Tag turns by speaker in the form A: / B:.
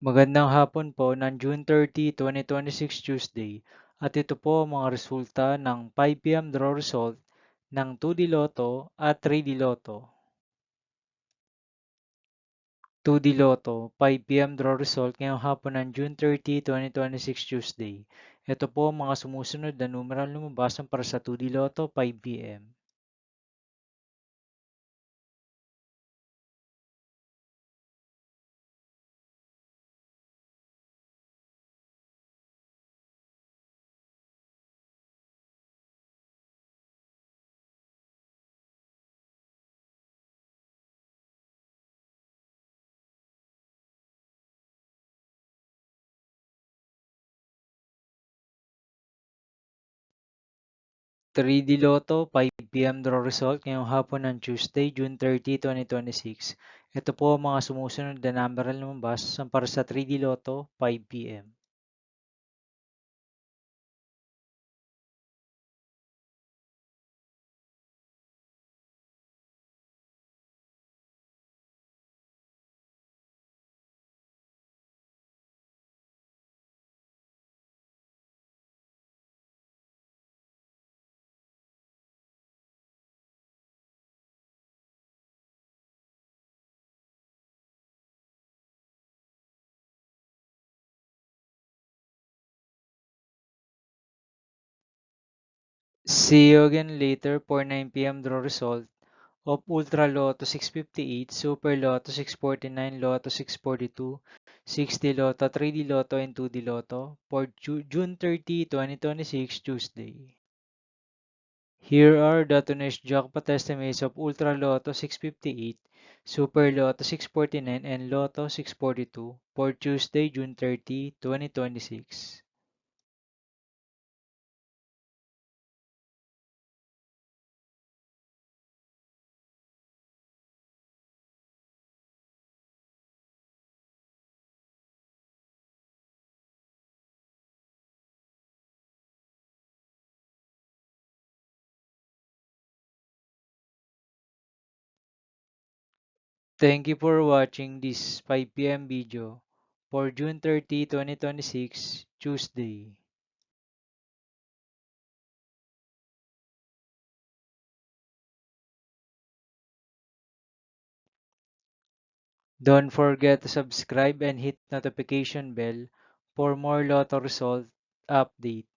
A: Magandang hapon po ng June 30, 2026 Tuesday at ito po ang mga resulta ng 5 p.m. draw result ng 2D Lotto at 3D Lotto. 2D Lotto 5 p.m. draw result ngayong hapon ng June 30, 2026 Tuesday. Ito po ang mga sumusunod na numeral lumabas para sa 2D Lotto 5 p.m. 3D Lotto 5 p.m. draw result ngayong hapon ng Tuesday, June 30, 2026. Ito po ang mga sumusunod na numeral lumabas para sa 3D Lotto 5 p.m. 'See you again later for 9 p.m. draw result of Ultra Lotto 658, Super Lotto 649, Lotto 642, 60 Lotto, 3D Lotto, and 2D Lotto for June 30, 2026 Tuesday. Here are the today's jackpot estimates of Ultra Lotto 658, Super Lotto 649, and Lotto 642 for Tuesday, June 30, 2026. Thank you for watching this 5 p.m. video for June 30, 2026, Tuesday. Don't forget to subscribe and hit notification bell for more Lotto result update.